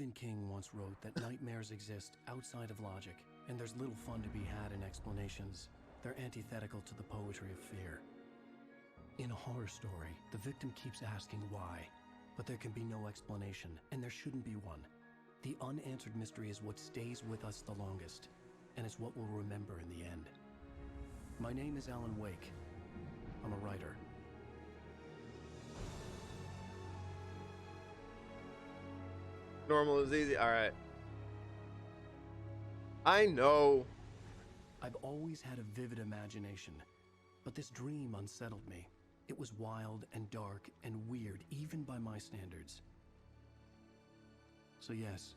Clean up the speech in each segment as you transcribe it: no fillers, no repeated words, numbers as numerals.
Stephen King once wrote that nightmares exist outside of logic, and there's little fun to be had in explanations. They're antithetical to the poetry of fear. In a horror story, the victim keeps asking why, but there can be no explanation, and there shouldn't be one. The unanswered mystery is what stays with us the longest, and it's what we'll remember in the end. My name is Alan Wake. I'm a writer. Normal is easy. All right. I know. I've always had a vivid imagination, but this dream unsettled me. It was wild and dark and weird, even by my standards. So yes,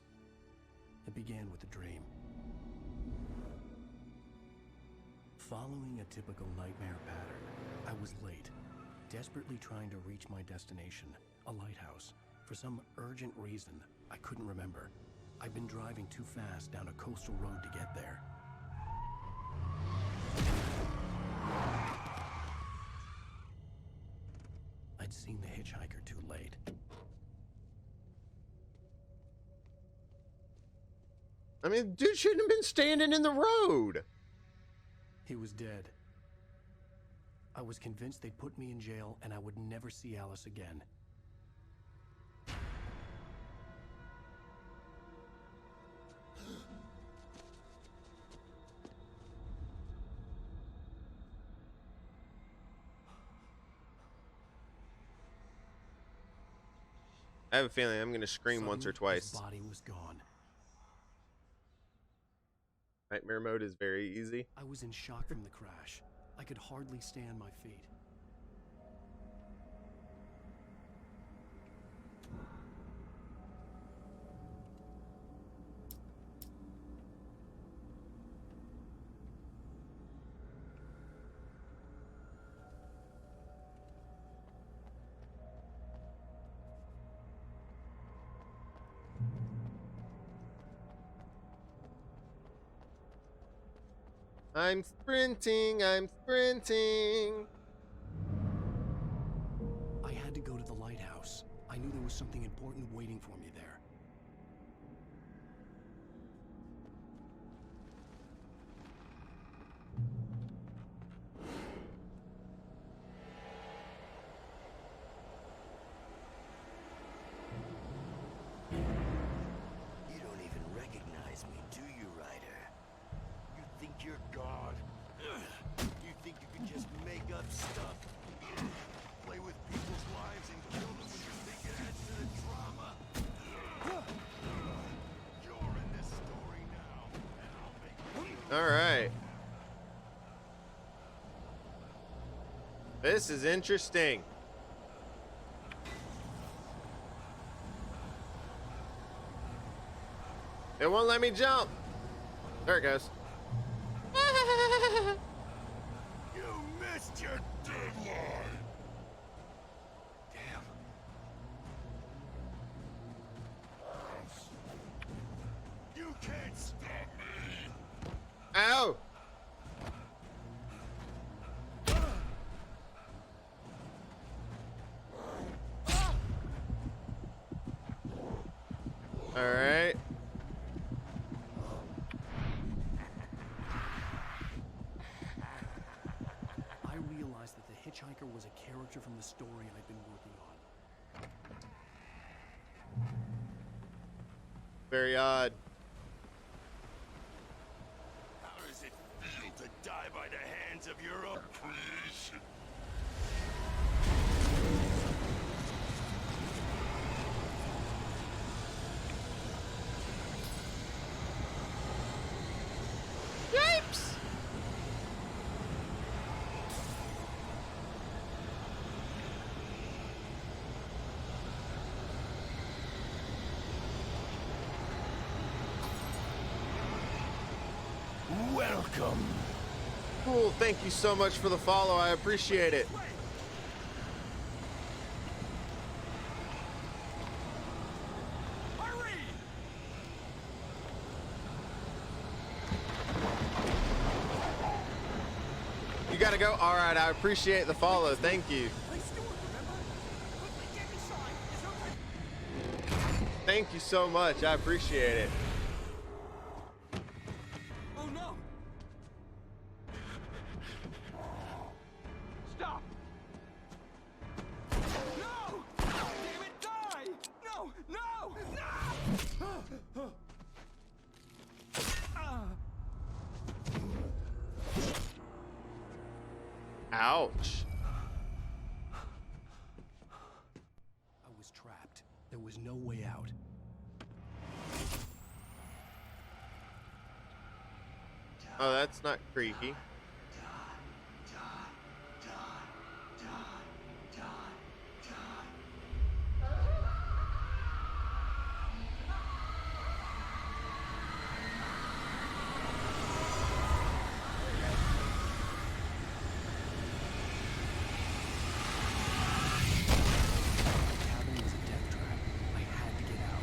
it began with a dream. Following a typical nightmare pattern, I was late, desperately trying to reach my destination, a lighthouse. For some urgent reason, I couldn't remember. I'd been driving too fast down a coastal road to get there. I'd seen the hitchhiker too late. I mean, dude shouldn't have been standing in the road. He was dead. I was convinced they'd put me in jail and I would never see Alice again. I have a feeling I'm going to scream once or twice. His body was gone. Nightmare mode is very easy. I was in shock from the crash. I could hardly stay on my feet. I'm sprinting, I'm sprinting. I had to go to the lighthouse. I knew there was something important waiting for me there. You don't even recognize me, do you, Ryder? You think you're God? You think you can just make up stuff? Play with people's lives and kill them when you think it adds to the drama? You're in this story now, and I'll make you. All right. This is interesting. It won't let me jump. There it goes. You missed your deadline. Damn. You can't stop me. Ow. All right. I realized that the hitchhiker was a character from the story I'd been working on. Very odd. How does it feel to die by the hands of your own creation? Yipes. Welcome. Cool. Thank you so much for the follow. I appreciate it. Hurry! You gotta go. All right. I appreciate the follow. Thank you. Play Stewart, remember? Quickly, get inside. There's no time. Thank you so much. I appreciate it. Oh no! Stop! No! Damn it, die! No! No! No! Ouch. I was trapped. There was no way out. Oh, that's not creaky. The cabin was a death trap. I had to get out.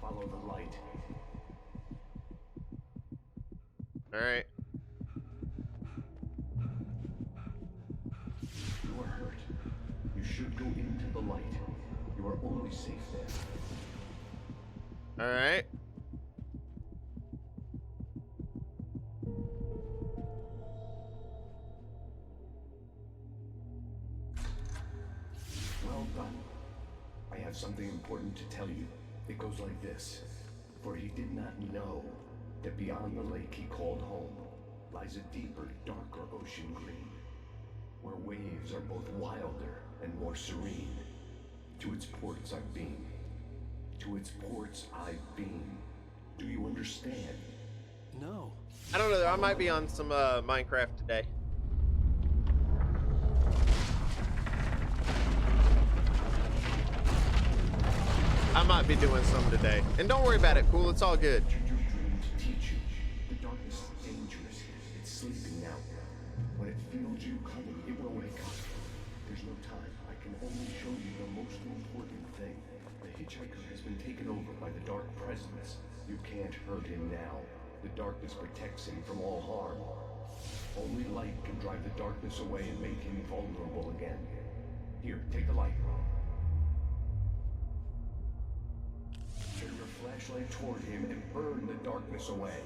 Follow the light. All right. You are hurt. You should go into the light. You are only safe there. All right. Well done. I have something important to tell you. It goes like this. For he did not know that beyond the lake he called home lies a deeper, darker ocean green, where waves are both wilder and more serene. To its ports I've been. To its ports I've been. Do you understand? No. I don't know. I might be on some Minecraft today. I might be doing some today. And don't worry about it, cool. It's all good. Your dream to teach you. The darkness is dangerous. It's sleeping now. When it feels you coming, it will wake up. There's no time. I can only show you the most important thing. The hitchhiker has been taken over by the dark presence. You can't hurt him now. The darkness protects him from all harm. Only light can drive the darkness away and make him vulnerable again. Here, take the light. Turn your flashlight toward him and burn the darkness away.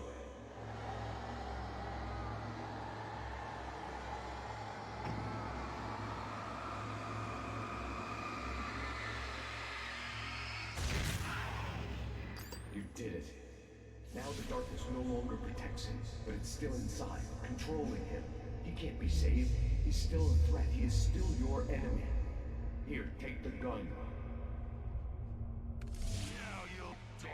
You did it. Now the darkness no longer protects him, but it's still inside, controlling him. He can't be saved. He's still a threat. He is still your enemy. Here, take the gun. Now you'll die.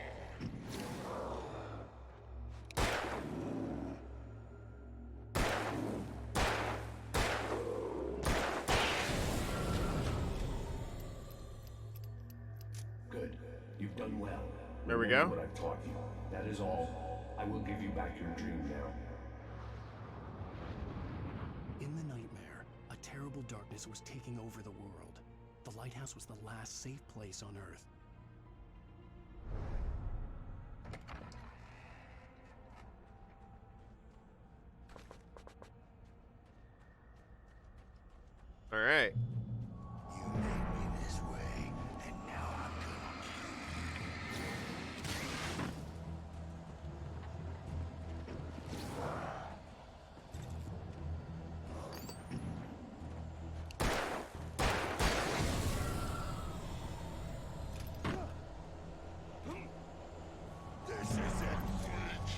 Good. You've done well. There we Remember go. what I've taught you. That is all. I will give you back your dream now. In the nightmare, a terrible darkness was taking over the world. The lighthouse was the last safe place on Earth. All right. You made me this way, and now I'm gonna kill you. This is it, Fletch.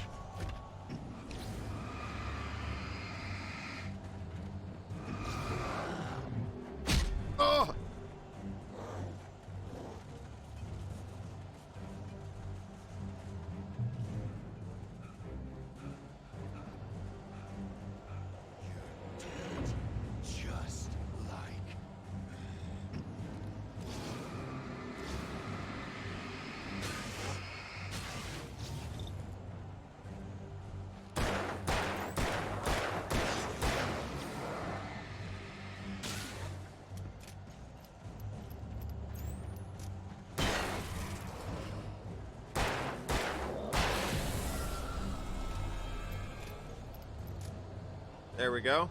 There we go.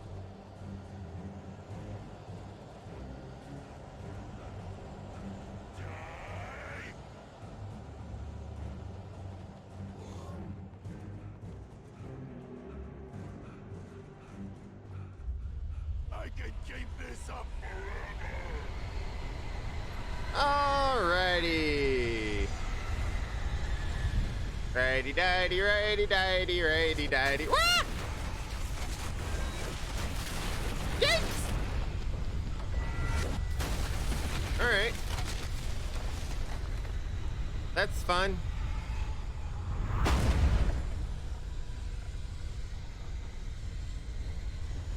I can keep this up forever. Alrighty. Righty dighty, righty dighty, righty dighty. Wah! Yikes! Alright. That's fun.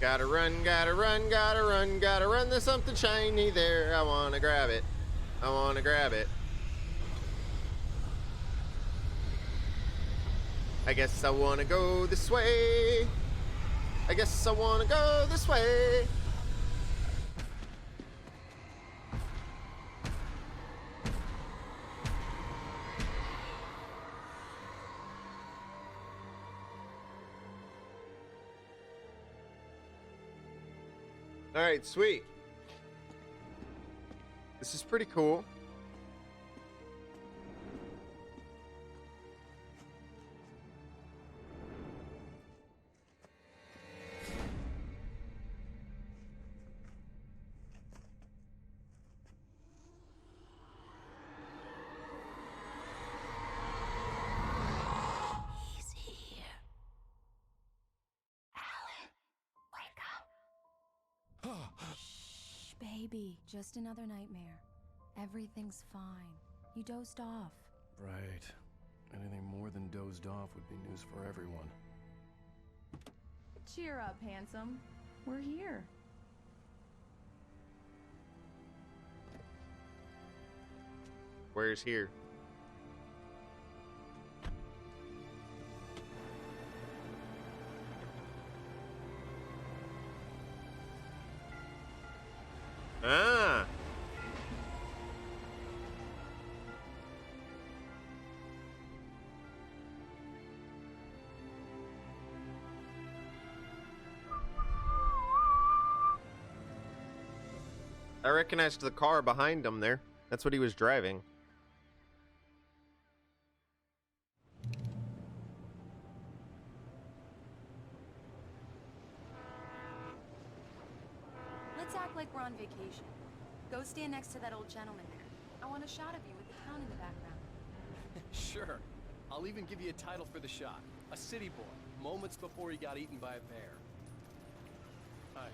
Gotta run, gotta run, gotta run, gotta run. There's something shiny there. I wanna grab it. I wanna grab it. I guess I wanna go this way. I guess I wanna go this way. All right, sweet. This is pretty cool. He's here. Alan, wake up. Shh, baby. Just another nightmare. Everything's fine. You dozed off. Right. Anything more than dozed off would be news for everyone. Cheer up, handsome. We're here. Where's here? Ah. I recognized the car behind him there. That's what he was driving. Let's act like we're on vacation. Go stand next to that old gentleman there. I want a shot of you with the town in the background. Sure. I'll even give you a title for the shot. A city boy, moments before he got eaten by a bear. Hi.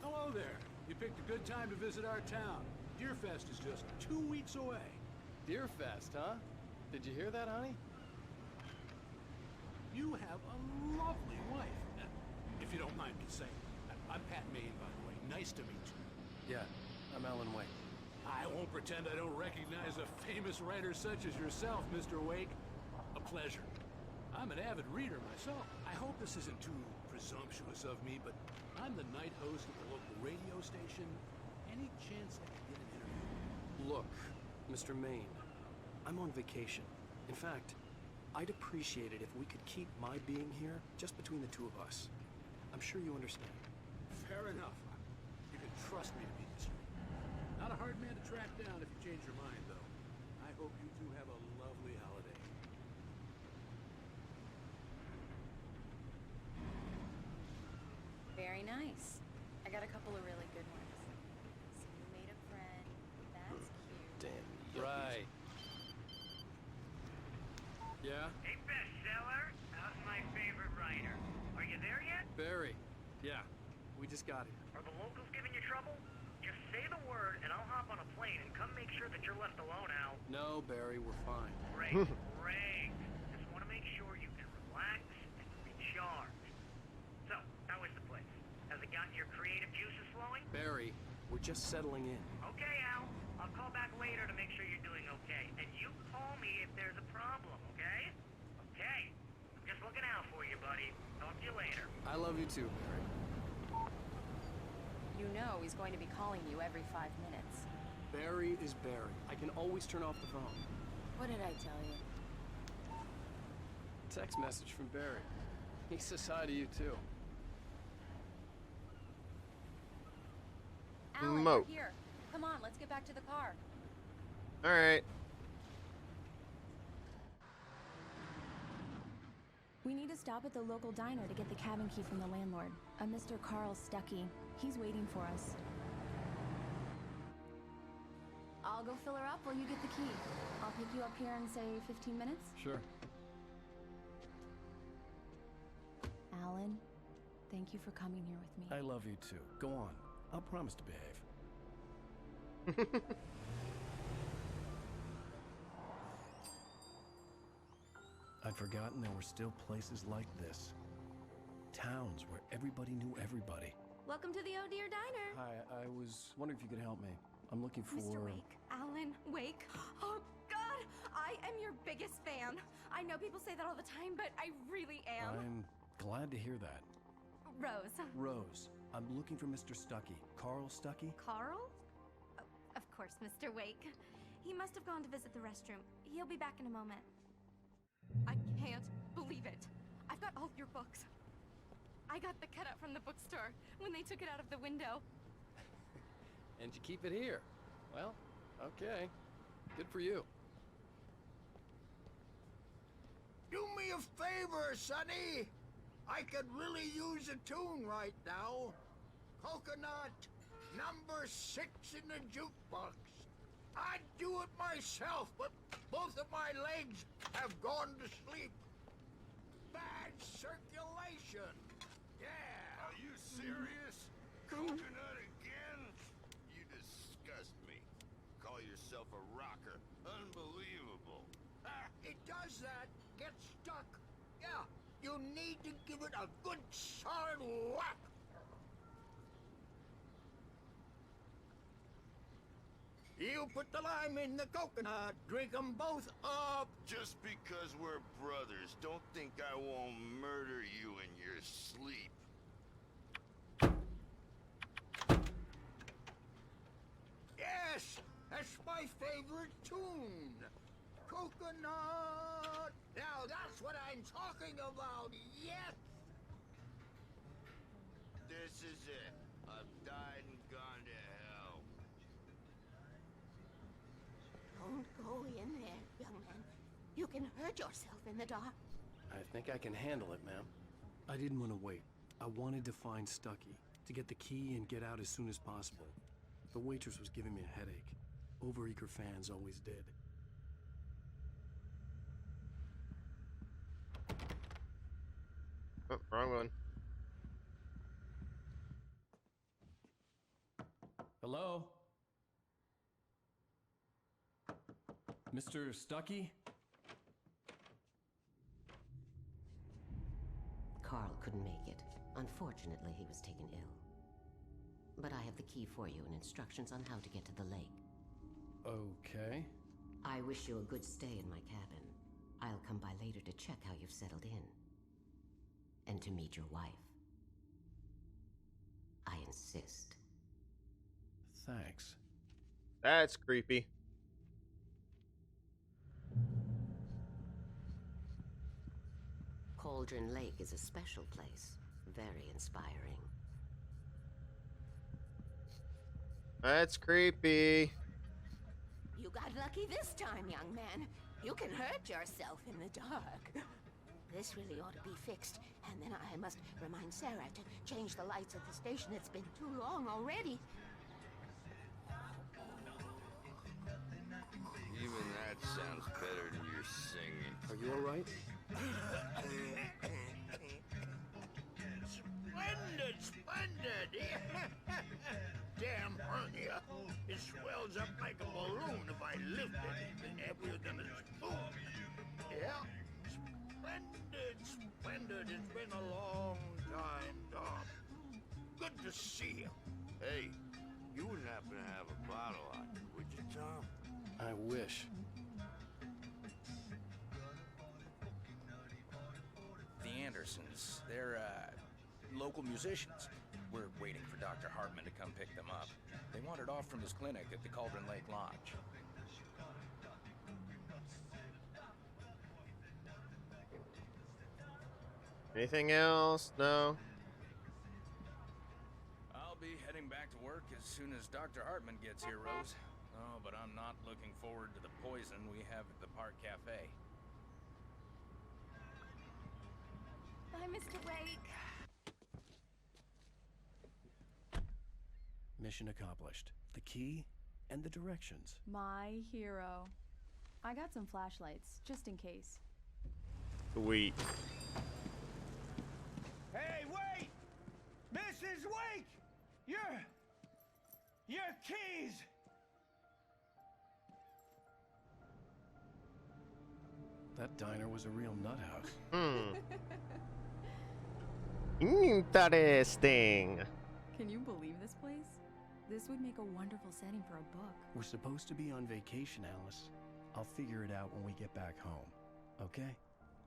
Hello there. You picked a good time to visit our town. Deerfest is just 2 weeks away. Deerfest, huh? Did you hear that, honey? You have a lovely wife. If you don't mind me saying. I'm Pat Maine, by the way. Nice to meet you. Yeah, I'm Alan Wake. I won't pretend I don't recognize a famous writer such as yourself, Mr. Wake. A pleasure. I'm an avid reader myself. I hope this isn't too presumptuous of me, but I'm the night host at the local radio station. Any chance I could get an interview? Look, Mr. Maine, I'm on vacation. In fact, I'd appreciate it if we could keep my being here just between the two of us. I'm sure you understand. Fair enough. You can trust me to be discreet. Not a hard man to track down if you change your mind, though. I hope you two have a lovely holiday. Very nice. I got a couple of really good ones. So you made a friend. That's cute. Damn. Right. Yeah? Hey, bestseller, how's my favorite writer? Are you there yet? Barry. Yeah, we just got here. Are the locals giving you trouble? Just say the word and I'll hop on a plane and come make sure that you're left alone, Al. No, Barry, we're fine. Great, great. Just want to make sure you can relax and recharge. So, how is the place? Has it gotten your creative juices flowing? Barry, we're just settling in. Okay, Al. I'll call back later to make sure you're doing okay. And you call me if there's a problem, okay? Okay. I'm just looking out for you, buddy. Talk to you later. I love you too, Barry. You know he's going to be calling you every 5 minutes. Barry is Barry. I can always turn off the phone. What did I tell you? Text message from Barry. He says hi to you, too. Alan, Moat. we're here. Come on, let's get back to the car. All right. We need to stop at the local diner to get the cabin key from the landlord, a Mr. Carl Stuckey. He's waiting for us. I'll go fill her up while you get the key. I'll pick you up here in, say, 15 minutes? Sure. Alan, thank you for coming here with me. I love you too. Go on. I'll promise to behave. I'd forgotten there were still places like this. Towns where everybody knew everybody. Welcome to the Oh Dear Diner. Hi, I was wondering if you could help me. I'm looking for... Mr. Wake. Alan Wake. Oh, God! I am your biggest fan. I know people say that all the time, but I really am. I'm glad to hear that. Rose. Rose, I'm looking for Mr. Stuckey. Carl Stuckey? Carl? Oh, of course, Mr. Wake. He must have gone to visit the restroom. He'll be back in a moment. I can't believe it. I've got all your books. I got the cutout from the bookstore when they took it out of the window. And you keep it here. Well, okay. Good for you. Do me a favor, Sonny. I could really use a tune right now. Coconut, number 6 in the jukebox. I'd do it myself, but both of my legs have gone to sleep. Bad circulation. Yeah. Are you serious? Coconut again? You disgust me. Call yourself a rocker. Unbelievable. It does that. Get stuck. Yeah. You need to give it a good solid whack. You put the lime in the coconut, drink them both up. Just because we're brothers, don't think I won't murder you in your sleep. Yes, that's my favorite tune. Coconut. Now that's what I'm talking about, yes. This is it. I've died and gone to hell. Don't go in there, young man. You can hurt yourself in the dark. I think I can handle it, ma'am. I didn't want to wait. I wanted to find Stuckey, to get the key and get out as soon as possible. The waitress was giving me a headache. Overeager fans always did. Oh, wrong one. Hello? Mr. Stuckey? Carl couldn't make it. Unfortunately, he was taken ill. But I have the key for you and instructions on how to get to the lake. Okay. I wish you a good stay in my cabin. I'll come by later to check how you've settled in. And to meet your wife. I insist. Thanks. That's creepy. Cauldron Lake is a special place. Very inspiring. That's creepy. You got lucky this time, young man. You can hurt yourself in the dark. This really ought to be fixed, and then I must remind Sarah to change the lights at the station. It's been too long already. Even that sounds better than your singing. Are you all right? Splendid, splendid! Damn hernia. It swells up like a balloon if I lift it anything heavier than a spoon. Yeah. Splendid, splendid. It's been a long time, Tom. Good to see you. Hey, you wouldn't happen to have a bottle on you, would you, Tom? I wish. The Andersons, they're, local musicians. We're waiting for Dr. Hartman to come pick them up. They wandered off from his clinic at the Cauldron Lake Lodge. Anything else? No. I'll be heading back to work as soon as Dr. Hartman gets here, Rose. Oh, but I'm not looking forward to the poison we have at the Park Cafe. Bye, Mr. Wake. Mission accomplished. The key and the directions. My hero. I got some flashlights, just in case. Sweet. Hey, wait! Mrs. Wake! Your keys! That diner was a real nut house. Interesting. Can you believe this place? This would make a wonderful setting for a book. We're supposed to be on vacation, Alice. I'll figure it out when we get back home. Okay?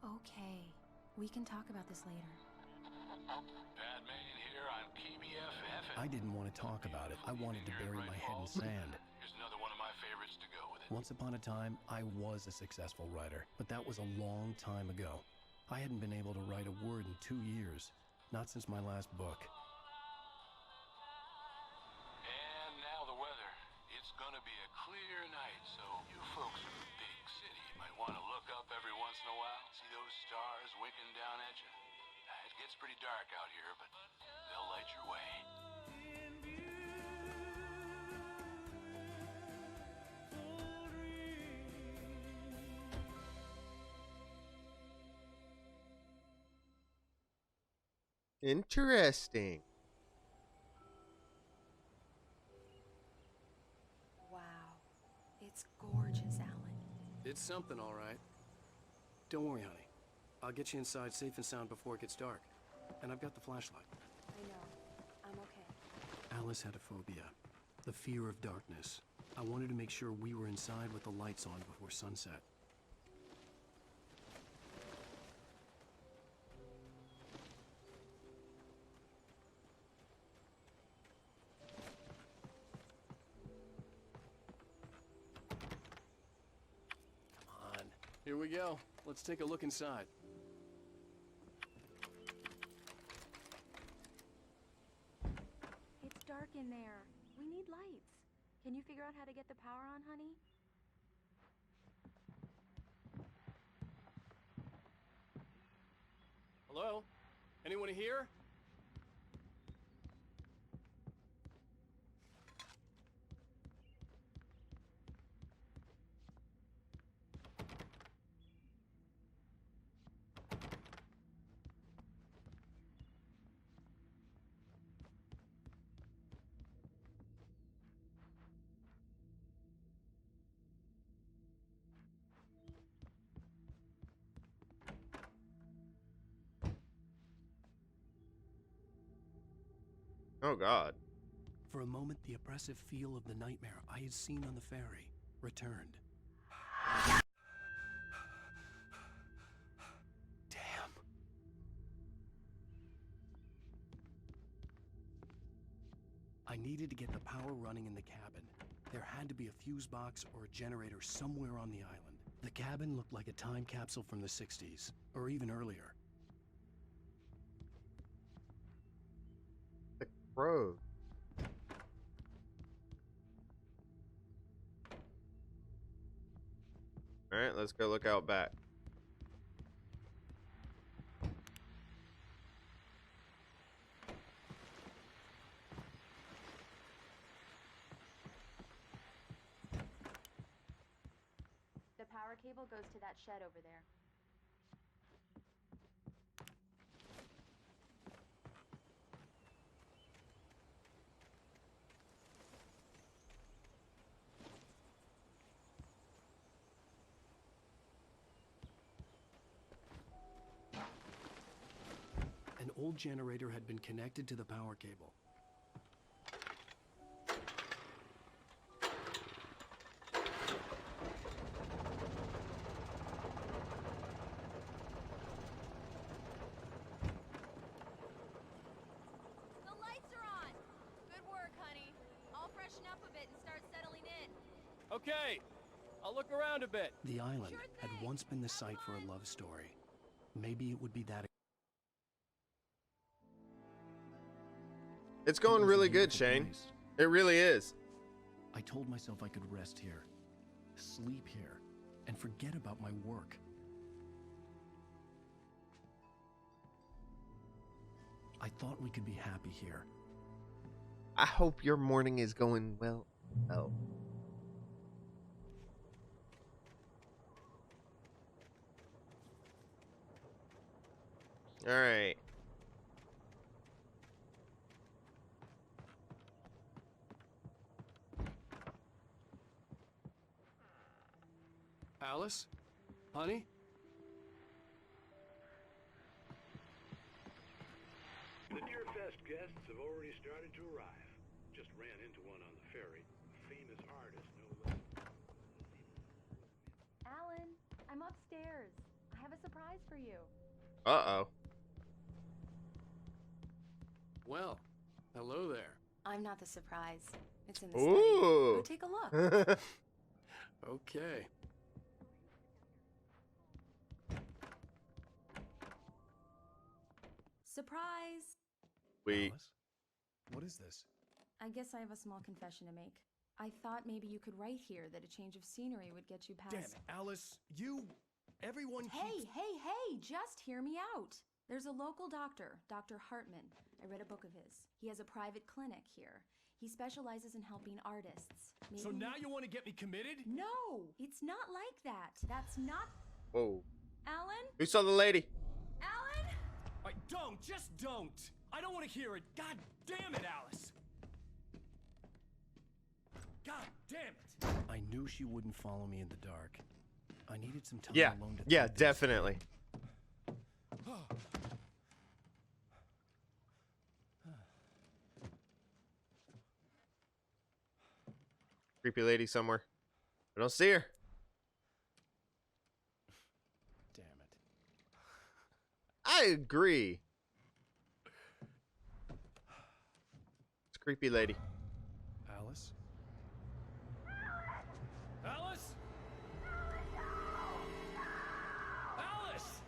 Okay. We can talk about this later. Batman here on PBFF. I didn't want to talk about it. I wanted to bury my head in sand. Here's another one of my favorites to go with it. Once upon a time, I was a successful writer, but that was a long time ago. I hadn't been able to write a word in 2 years. Not since my last book. And now the weather. It's gonna be a clear night, so you folks in the big city might want to look up every once in a while. See those stars winking down at you? It gets pretty dark out here, but they'll light your way. Interesting. Wow. It's gorgeous, Alan. It's something, all right. Don't worry, honey. I'll get you inside safe and sound before it gets dark. And I've got the flashlight. I know. I'm okay. Alice had a phobia. The fear of darkness. I wanted to make sure we were inside with the lights on before sunset. Come on. Here we go. Let's take a look inside. It's dark in there. We need lights. Can you figure out how to get the power on, honey? Hello? Anyone here? Oh, God. For a moment, the oppressive feel of the nightmare I had seen on the ferry returned. Damn. I needed to get the power running in the cabin. There had to be a fuse box or a generator somewhere on the island. The cabin looked like a time capsule from the 60s, or even earlier. The crow. Alright, let's go look out back. The power cable goes to that shed over there. An old generator had been connected to the power cable. The lights are on! Good work, honey. I'll freshen up a bit and start settling in. Okay. I'll look around a bit. The island had once been the site for a love story. Maybe it would be that It's going was a really good, beautiful Shane. place. It really is. I told myself I could rest here, sleep here, and forget about my work. I thought we could be happy here. I hope your morning is going well. Oh. All right. Alice? Honey? The Deerfest guests have already started to arrive. Just ran into one on the ferry. A famous artist, no less. Alan, I'm upstairs. I have a surprise for you. Uh-oh. Well, hello there. I'm not the surprise. It's in the Ooh. study. Go take a look. Okay. Surprise! Wait. Alice? What is this? I guess I have a small confession to make. I thought maybe you could write here that a change of scenery would get you past. Damn it, Alice. Everyone Hey, hey, just hear me out. There's a local doctor, Dr. Hartman. I read a book of his. He has a private clinic here. He specializes in helping artists. So now you want to get me committed? No, it's not like that. That's not... Whoa. Alan? Who saw the lady? Alan? Just don't. I don't want to hear it. God damn it, Alice. God damn it. I knew she wouldn't follow me in the dark. I needed some time Yeah. alone to Yeah, think this. definitely. Creepy lady somewhere. I don't see her. Damn it. I agree. It's a creepy lady. Alice? Alice? Alice!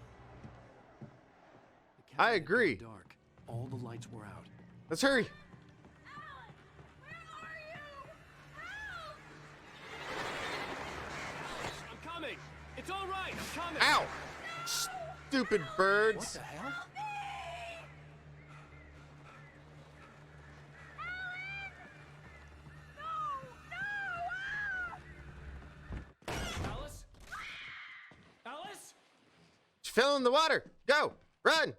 The I cabin had agree. gone dark. All the lights were out. Let's hurry. I'm coming. It's all right. I'm coming. Ow! Stupid birds. What the hell? Alice? Alice? She fell in the water. Go. Run.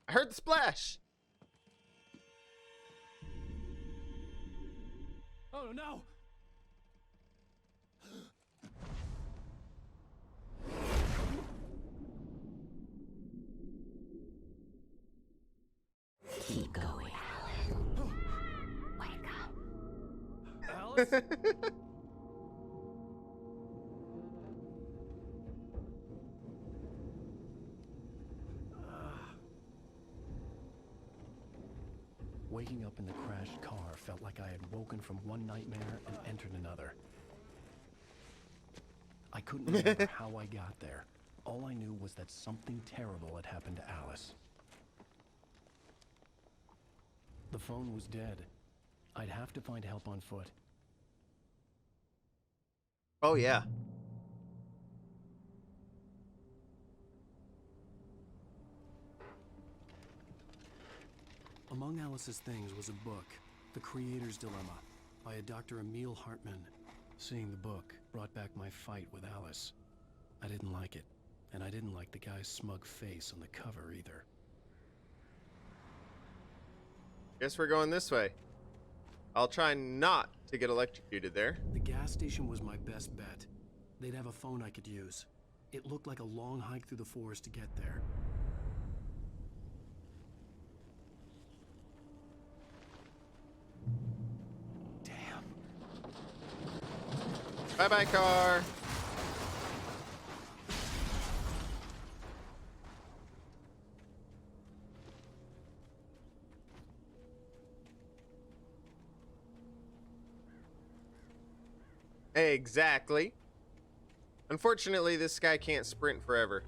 I heard the splash. Oh no. Keep going, Alan. Wake up. Alice? Waking up in the crashed car felt like I had woken from one nightmare and entered another. I couldn't remember how I got there. All I knew was that something terrible had happened to Alice. The phone was dead. I'd have to find help on foot. Oh, yeah. Among Alice's things was a book, The Creator's Dilemma, by a Dr. Emil Hartman. Seeing the book brought back my fight with Alice. I didn't like it, and I didn't like the guy's smug face on the cover either. Guess we're going this way. I'll try not to get electrocuted there. The gas station was my best bet. They'd have a phone I could use. It looked like a long hike through the forest to get there. Damn. Bye-bye, car. Exactly. Unfortunately, this guy can't sprint forever.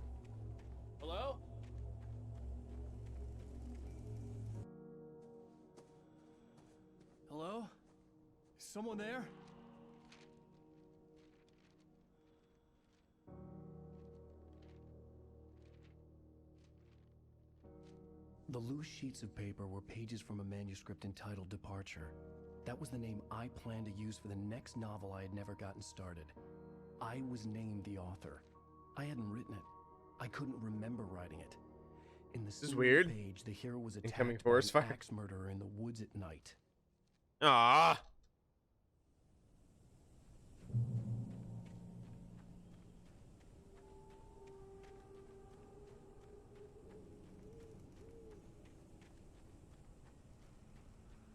Hello? someone there? The loose sheets of paper were pages from a manuscript entitled Departure. That was the name I planned to use for the next novel I had never gotten started. I was named the author. I hadn't written it. I couldn't remember writing it. In the is single weird. page, the hero was attacked Incoming by forest an fire. axe murderer in the woods at night. Ah.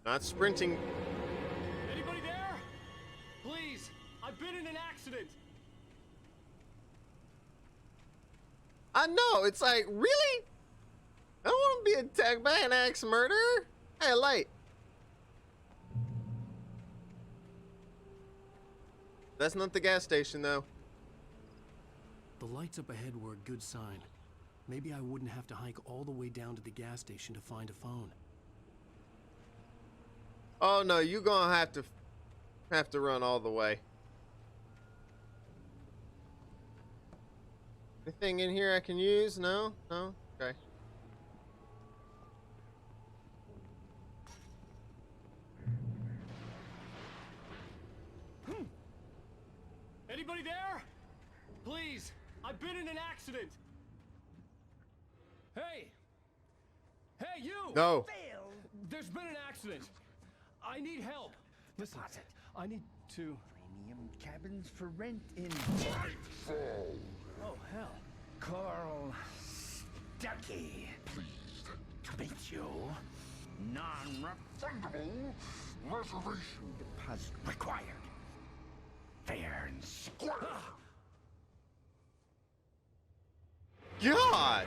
Not sprinting. Anybody there? Please, I've been in an accident. I know, it's like, really? I don't want to be attacked by an axe murderer. Hey, light. That's not the gas station, though. The lights up ahead were a good sign. Maybe I wouldn't have to hike all the way down to the gas station to find a phone. Oh no, you gonna have to run all the way. Anything in here I can use? No? No? Okay. Anybody there? Please, I've been in an accident. Hey! Hey, you! No. There's been an accident. I need help. Listen, I need to... Premium cabins for rent in Oh, hell. Carl Stuckey. Pleased to meet you. Non-refundable reservation deposit required. Fair and square. God!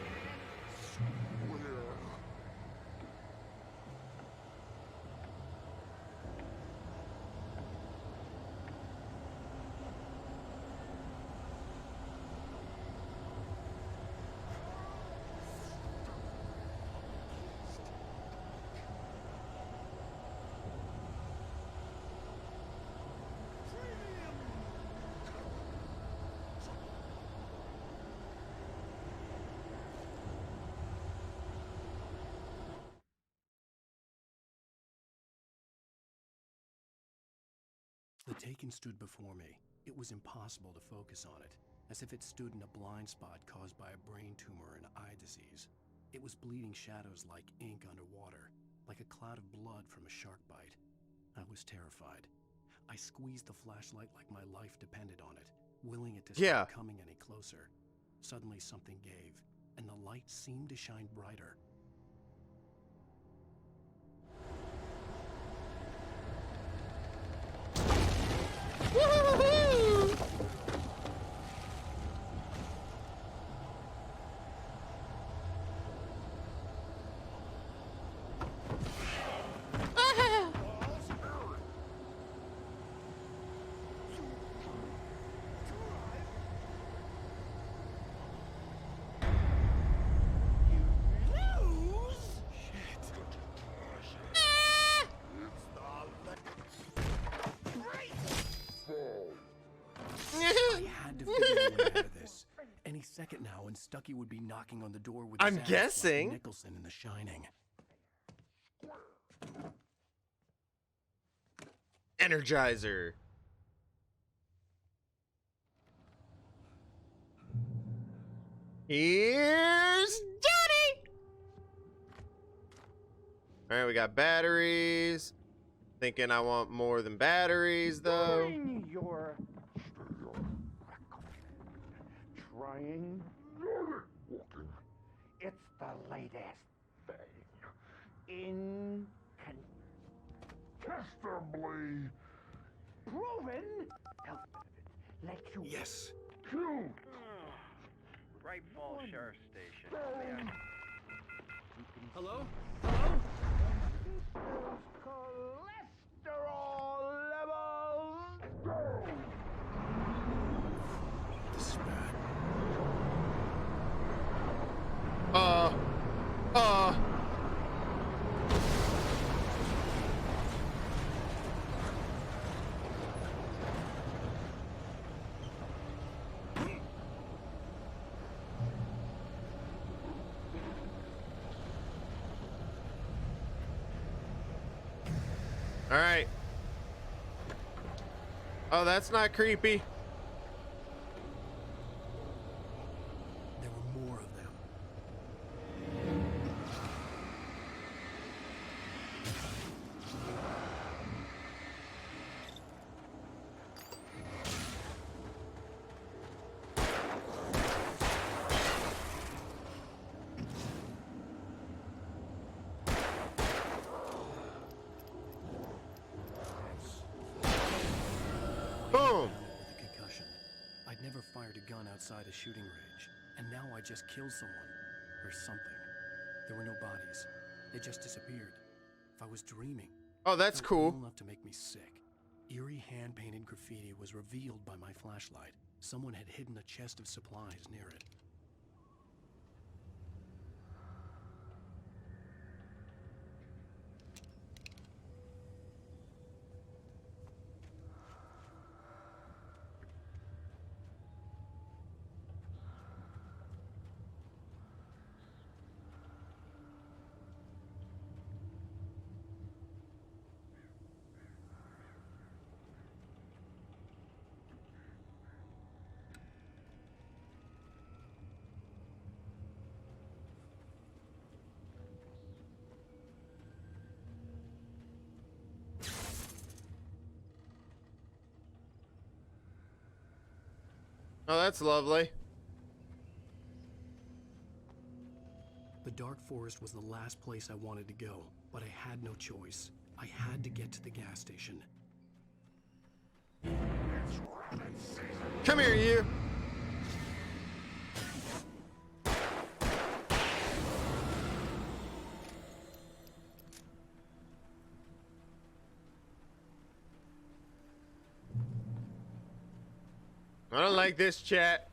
The Taken stood before me. It was impossible to focus on it, as if it stood in a blind spot caused by a brain tumor and eye disease. It was bleeding shadows like ink underwater, like a cloud of blood from a shark bite. I was terrified. I squeezed the flashlight like my life depended on it, willing it to stop coming any closer. Suddenly something gave, and the light seemed to shine brighter. Woohoo! I had to figure a way out of this. Any second now, and Stuckey would be knocking on the door with I'm his axe guessing. like Nicholson in The Shining. Energizer. Here's Johnny. All right, we got batteries. Thinking I want more than batteries, though. Bring your trying. It's the latest thing. Incontestably proven health benefits. Let you kill. Bright Falls Sheriff Station. Hello? Hello? Cholesterol levels. This is bad. All right. Oh, that's not creepy. There were more of them. Boom. With a concussion. I'd never fired a gun outside a shooting range, and now I just killed someone. Or something. There were no bodies. They just disappeared. If I was dreaming. Oh, that's it felt cool. real enough to make me sick. Eerie hand-painted graffiti was revealed by my flashlight. Someone had hidden a chest of supplies near it. Oh, that's lovely. The Dark Forest was the last place I wanted to go, but I had no choice. I had to get to the gas station. Come here, you. I don't like this, chat.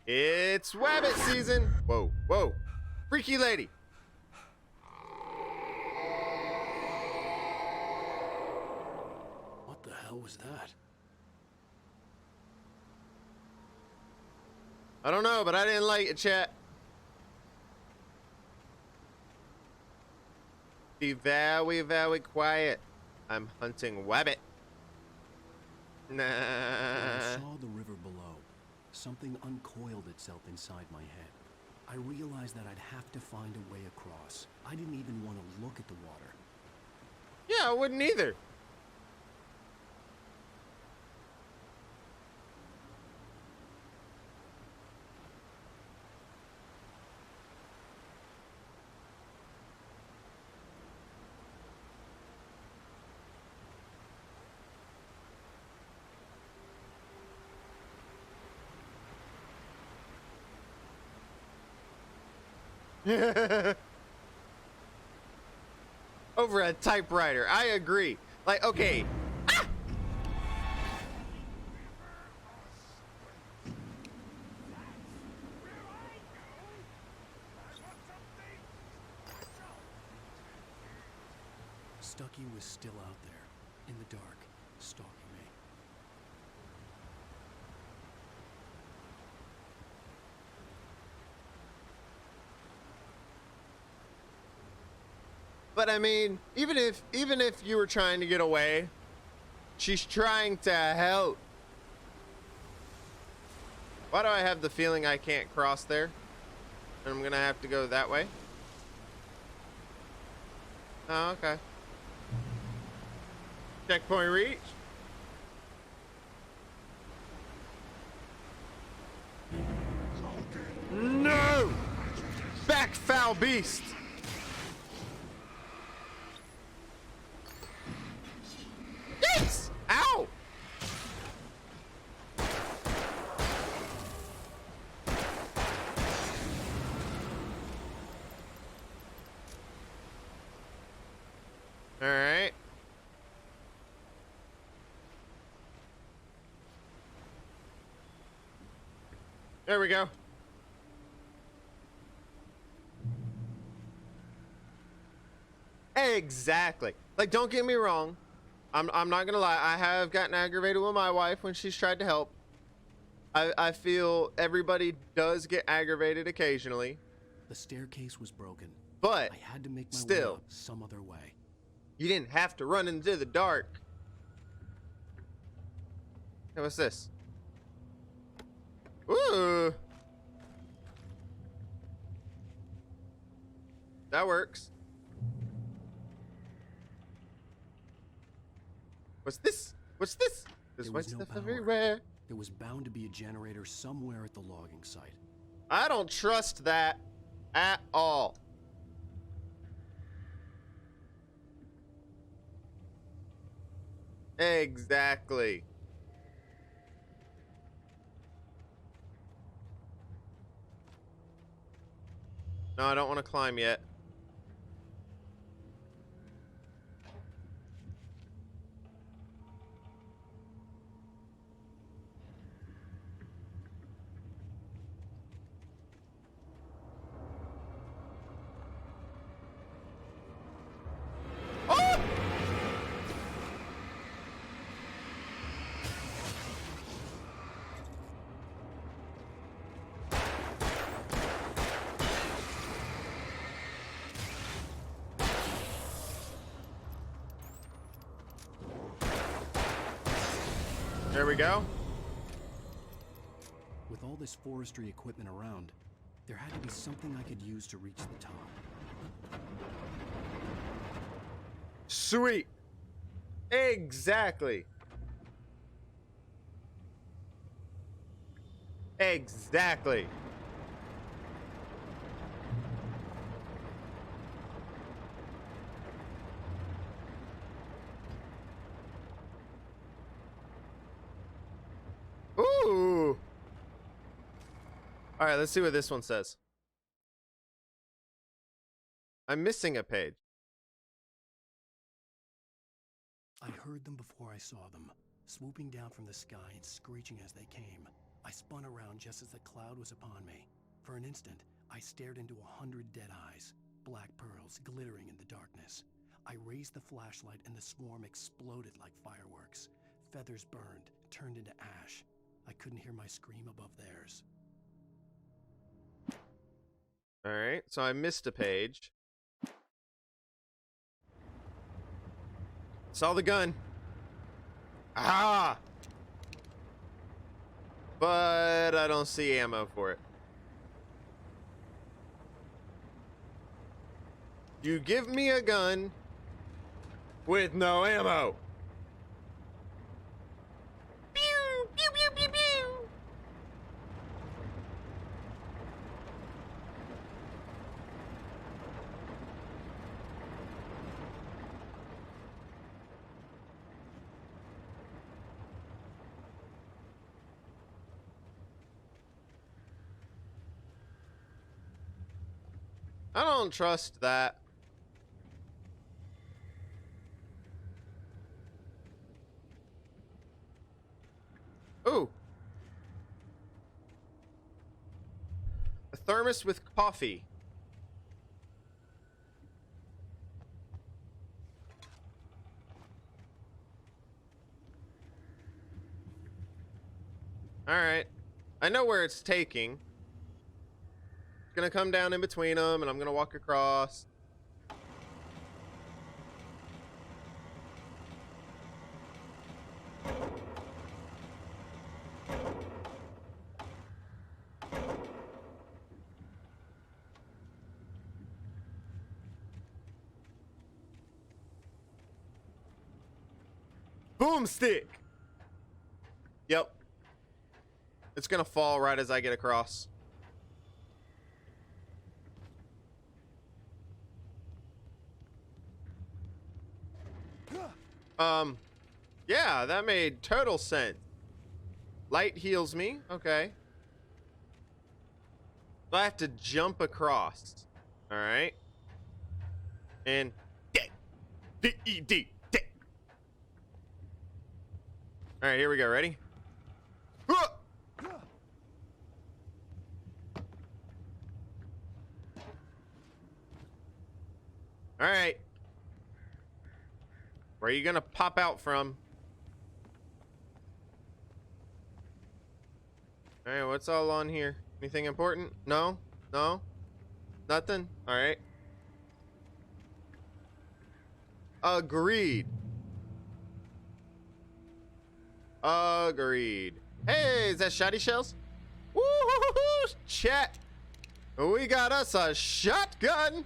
It's Wabbit season. Whoa, whoa. Freaky lady. What the hell was that? I don't know, but I didn't like it, chat. Be very, very quiet. I'm hunting Wabbit. Nah. When I saw the river below, something uncoiled itself inside my head. I realized that I'd have to find a way across. I didn't even want to look at the water. Yeah, I wouldn't either. Over a typewriter. I agree. Like, okay. Ah! Stucky was still out there, in the dark, stalking me. But I mean, even if you were trying to get away, she's trying to help. Why do I have the feeling I can't cross there? And I'm gonna have to go that way. Oh, okay. Checkpoint reach. No! Back, foul beast! Yes! Ow! All right. There we go. Exactly. Like, don't get me wrong. I'm not gonna lie. I have gotten aggravated with my wife when she's tried to help. I feel everybody does get aggravated occasionally. The staircase was broken. But I had to make my way still, up some other way. You didn't have to run into the dark. Hey, what's this? Ooh. That works. What's this? What's this? There's white stuff everywhere. There was bound to be a generator somewhere at the logging site. I don't trust that at all. Exactly. No, I don't want to climb yet. There we go. With all this forestry equipment around, there had to be something I could use to reach the top. Sweet. Exactly. Exactly. Ooh. All right, let's see what this one says. I'm missing a page. I heard them before I saw them, swooping down from the sky and screeching as they came. I spun around just as the cloud was upon me. For an instant, I stared into 100 dead eyes, black pearls glittering in the darkness. I raised the flashlight and the swarm exploded like fireworks. Feathers burned, turned into ash. I couldn't hear my scream above theirs. All right, so I missed a page. Saw the gun. Ah! But I don't see ammo for it. You give me a gun with no ammo. Pew, pew, pew, pew, pew. I don't trust that. Ooh. A thermos with coffee. All right. I know where it's taking. It's gonna come down in between them, and I'm gonna walk across. Boomstick. Yep. It's gonna fall right as I get across. Yeah, that made total sense. Light heals me. Okay. So I have to jump across. All right. And D-E-D. All right, here we go. Ready? All right. Where are you gonna pop out from? All right, what's all on here? Anything important? No? No? Nothing? All right. Agreed. Agreed. Hey, is that shotty shells? Woo-hoo-hoo-hoo! Chat. We got us a shotgun.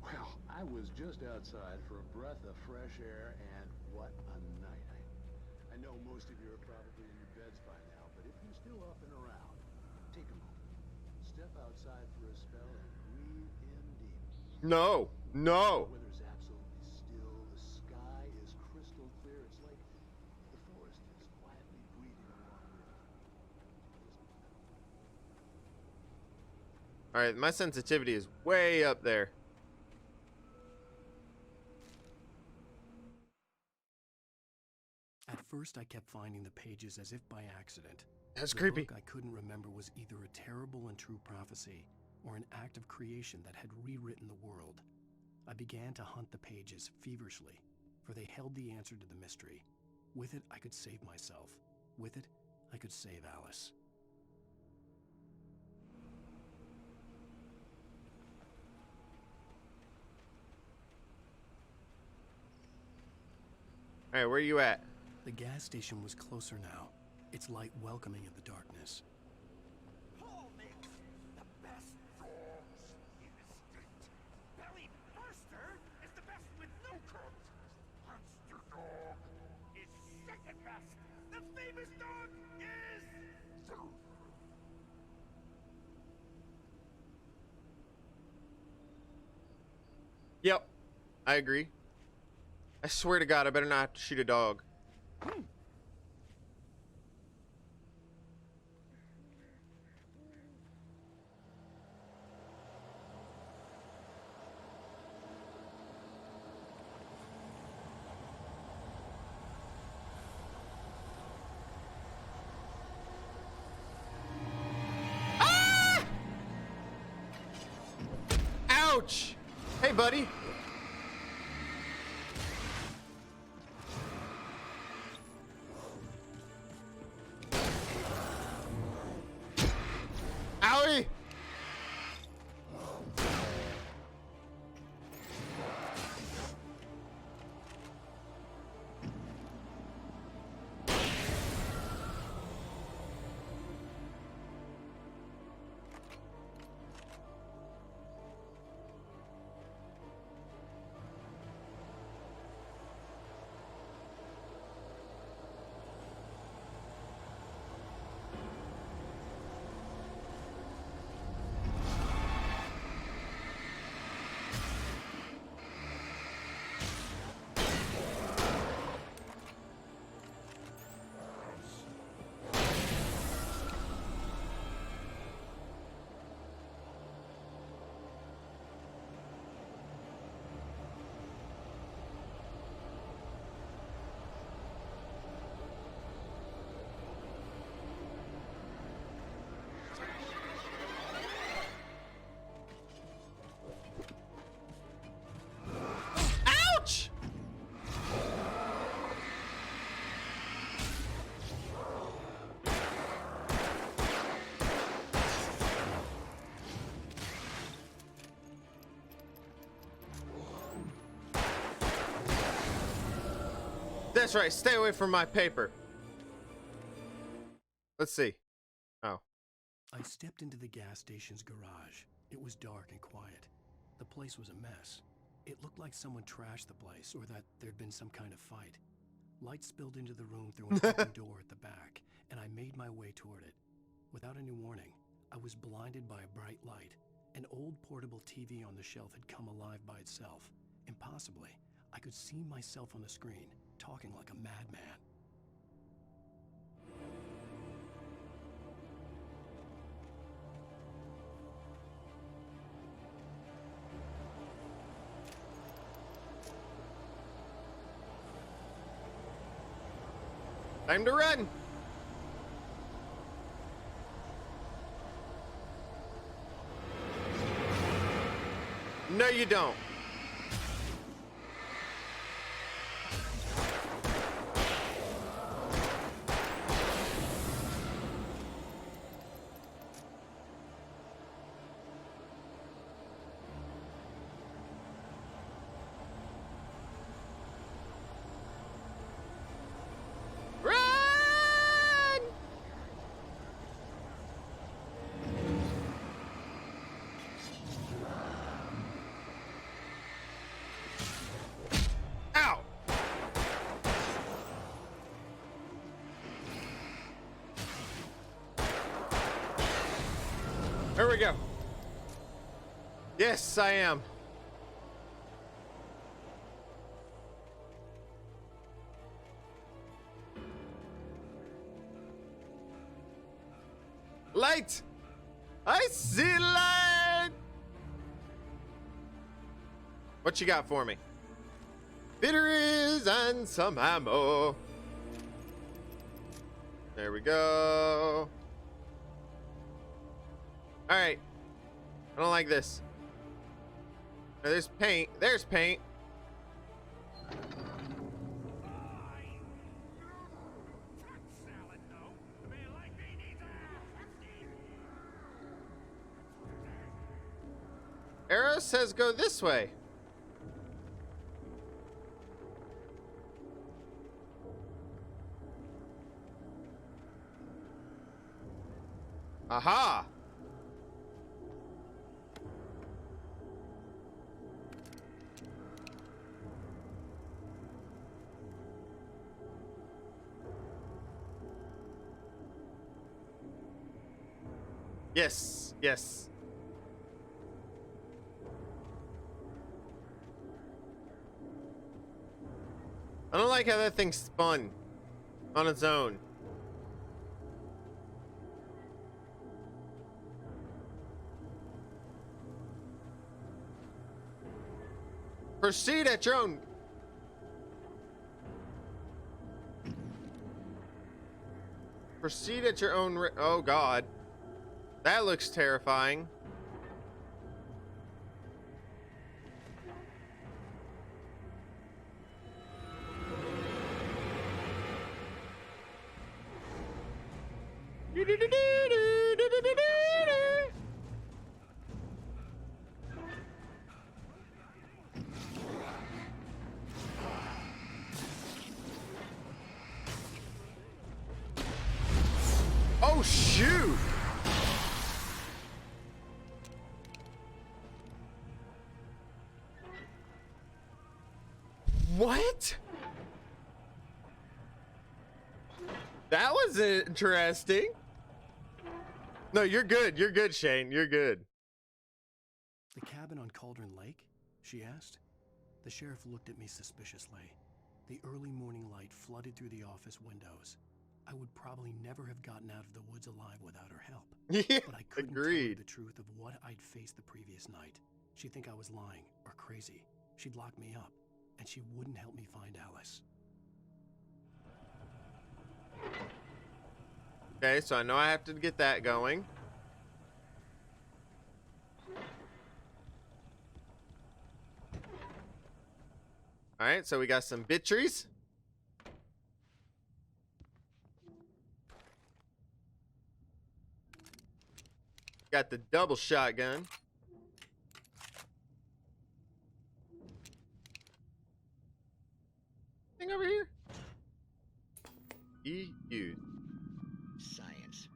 Well, I was just outside for a breath of fresh air, and what a night. I know most of you are probably in your beds by now, but if you're still up and around, take a moment. Step outside for a spell and breathe in deep. No. No. The weather's absolutely still. The sky is crystal clear. It's like the forest is quietly breathing along with you. All right, my sensitivity is way up there. At first, I kept finding the pages as if by accident. That's the creepy. book I couldn't remember was either a terrible and true prophecy or an act of creation that had rewritten the world. I began to hunt the pages feverishly, for they held the answer to the mystery. With it, I could save myself. With it, I could save Alice. All right, where are you at? The gas station was closer now, its light welcoming in the darkness. Paul makes the best dogs in the state. Belly Burster is the best with no coat. Monster Dog is second best. The famous dog is Zeus. Yep, I agree. I swear to God, I better not shoot a dog. Ah! Ouch! Hey, buddy. Owie! Ouch! That's right, stay away from my paper. Let's see. Oh. I stepped into the gas station's garage. It was dark and quiet. The place was a mess. It looked like someone trashed the place or that there'd been some kind of fight. Light spilled into the room through an open door at the back, and I made my way toward it. Without any warning, I was blinded by a bright light. An old portable TV on the shelf had come alive by itself. Impossibly, I could see myself on the screen, talking like a madman. Time to run. No, you don't. There we go. Yes, I am. Light! I see light! What you got for me? Batteries and some ammo. There we go. Alright. I don't like this. Now, there's paint. There's paint. Arrow says go this way. Aha! Yes, yes. I don't like how that thing spun on its own. Proceed at your own. Proceed at your own. Oh God, that looks terrifying. Oh shoot! What? That was interesting. No, you're good. You're good, Shane. You're good. The cabin on Cauldron Lake? She asked. The sheriff looked at me suspiciously. The early morning light flooded through the office windows. I would probably never have gotten out of the woods alive without her help. Yeah, but I couldn't tell her the truth of what I'd faced the previous night. She'd think I was lying or crazy. She'd lock me up, and she wouldn't help me find Alice. Okay, so I know I have to get that going. All right, so we got some batteries. Got the double shotgun. Thing over here. EU. Science.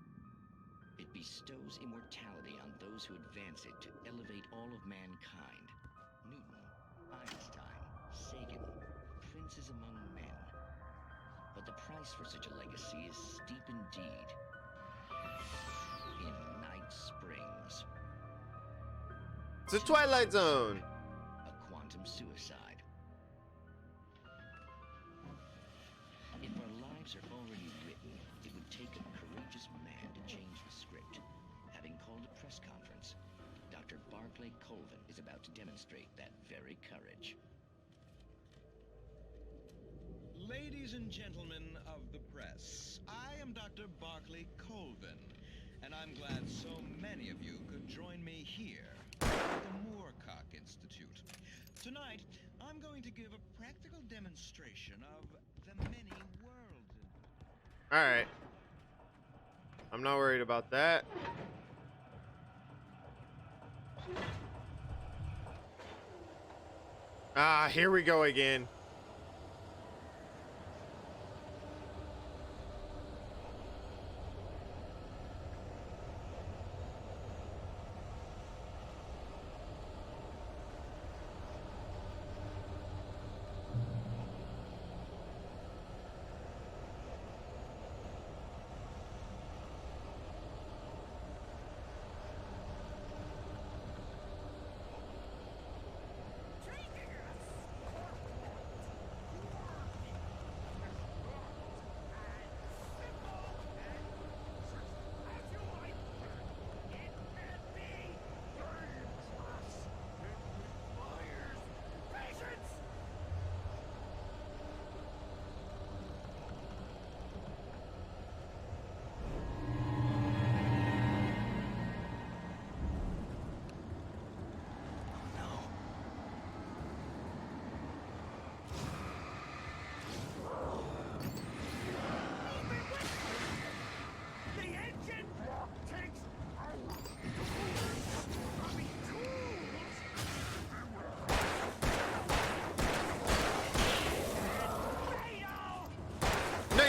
It bestows immortality on those who advance it to elevate all of mankind. Newton, Einstein, Sagan, princes among men. But the price for such a legacy is steep indeed. In Night Springs. It's a Twilight Zone. A quantum suicide. If our lives are already written, it would take a courageous man to change the script. Having called a press conference, Dr. Barclay Colvin is about to demonstrate that very courage. Ladies and gentlemen of the press, I am Dr. Barclay Colvin, and I'm glad so many of you could join me here at the Moorcock Institute. Tonight, I'm going to give a practical demonstration of the many worlds. All right. I'm not worried about that. Ah, here we go again.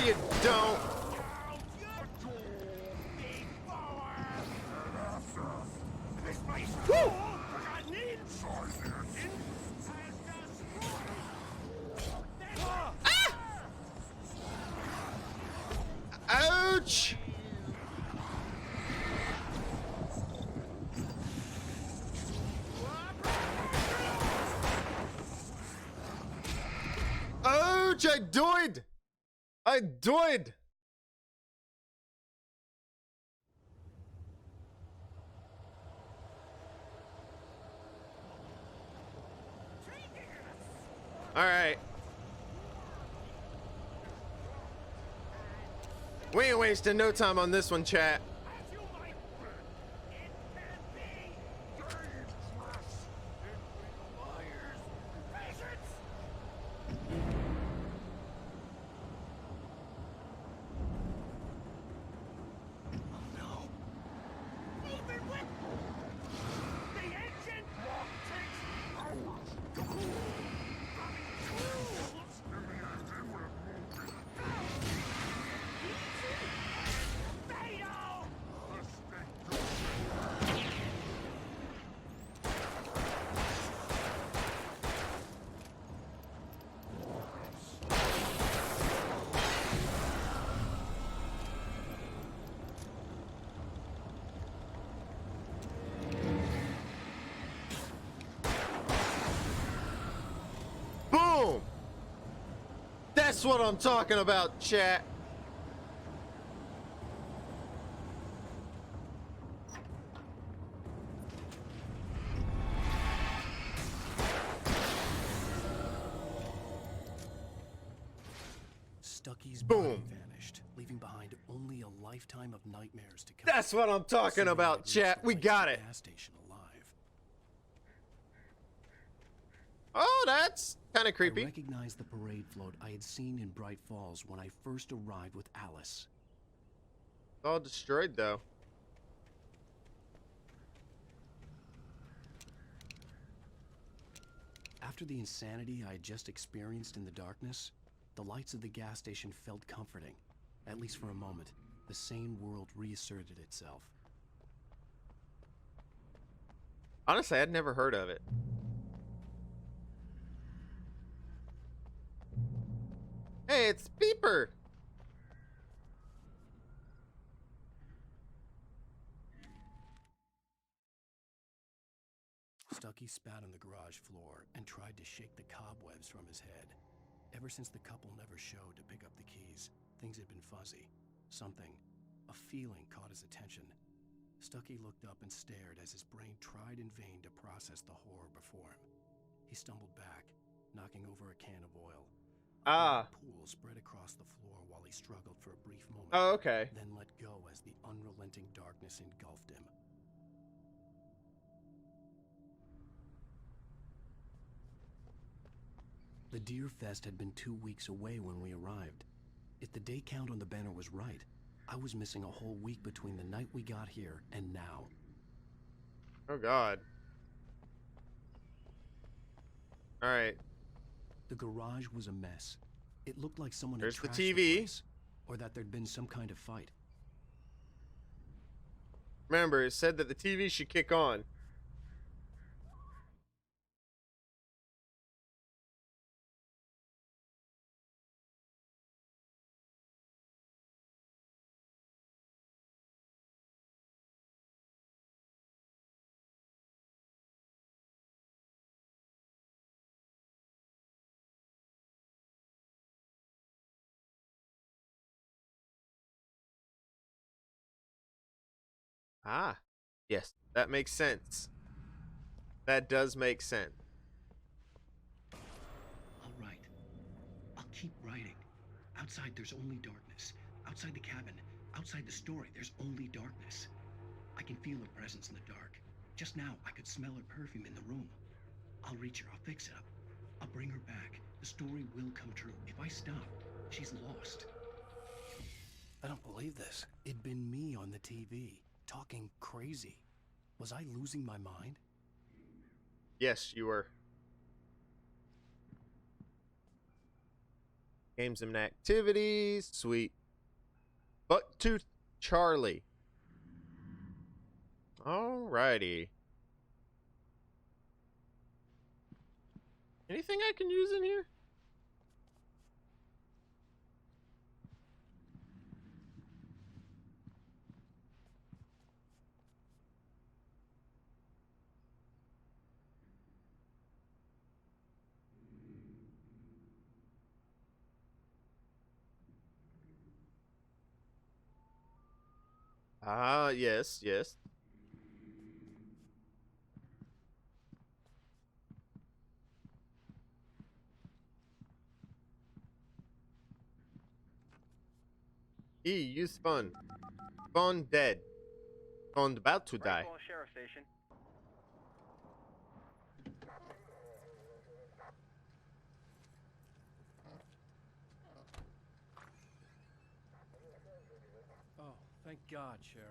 you don't. This place full, forgotten inside Ouch! Ouch! I died! I died! Alright. We ain't wasting no time on this one, chat. Boom! That's what I'm talking about, chat. Stucky's body vanished, leaving behind only a lifetime of nightmares to come. That's what I'm talking about, chat. We got it. Gas station alive. Oh, that's kind of I creepy. recognized the parade float I had seen in Bright Falls when I first arrived with Alice. It's all destroyed, though. After the insanity I had just experienced in the darkness, the lights of the gas station felt comforting. At least for a moment, the sane world reasserted itself. Honestly, I'd never heard of it. Hey, it's Beeper. Stucky spat on the garage floor and tried to shake the cobwebs from his head. Ever since the couple never showed to pick up the keys, things had been fuzzy. Something, a feeling caught his attention. Stucky looked up and stared as his brain tried in vain to process the horror before him. He stumbled back, knocking over a can of oil. A pool spread across the floor while he struggled for a brief moment. Oh, okay. Then let go as the unrelenting darkness engulfed him. The Deer Fest had been 2 weeks away when we arrived. If the day count on the banner was right, I was missing a whole week between the night we got here and now. Oh, God. All right. The garage was a mess. It looked like someone There's had the trashed TV. place, or that there'd been some kind of fight. Remember, it said that the TV should kick on. Ah, yes, that makes sense. That does make sense. All right. I'll keep writing. Outside, there's only darkness. Outside the cabin, outside the story, there's only darkness. I can feel her presence in the dark. Just now, I could smell her perfume in the room. I'll reach her. I'll fix it up. I'll bring her back. The story will come true. If I stop, she's lost. I don't believe this. It'd been me on the TV, talking crazy. Was I losing my mind? Yes, you were. Games and activities. Sweet. Bucktooth Charlie. Alrighty. Anything I can use in here? Ah, yes, yes. Use phone. Phone dead. Phone about to die. Sheriff Station. Oh, thank God, Sheriff.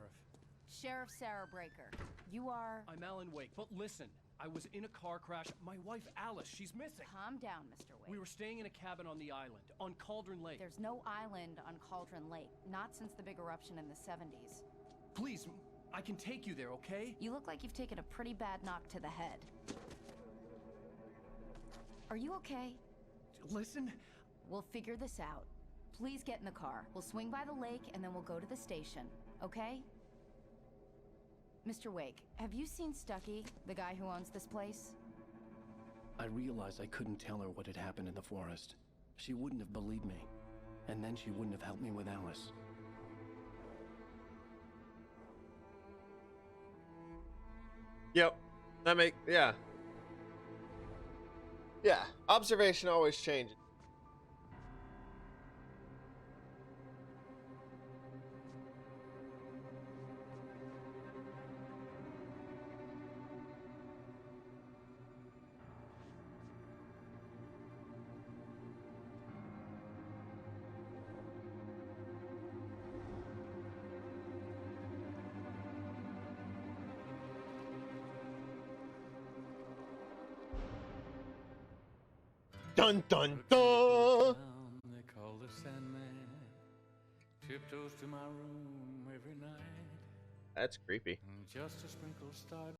Sheriff Sarah Breaker. You are... I'm Alan Wake, but listen. I was in a car crash. My wife, Alice, she's missing. Calm down, Mr. Wake. We were staying in a cabin on the island, on Cauldron Lake. There's no island on Cauldron Lake. Not since the big eruption in the 70s. Please, I can take you there, okay? You look like you've taken a pretty bad knock to the head. Are you okay? Listen. We'll figure this out. Please get in the car. We'll swing by the lake and then we'll go to the station, okay? Mr. Wake, have you seen Stucky, the guy who owns this place? I realized I couldn't tell her what had happened in the forest. She wouldn't have believed me. And then she wouldn't have helped me with Alice. Yep. Yeah. Yeah. Observation always changes. Dun dun dun! They call the Sandman. Tiptoes to my room every night. That's creepy. Just a sprinkle start.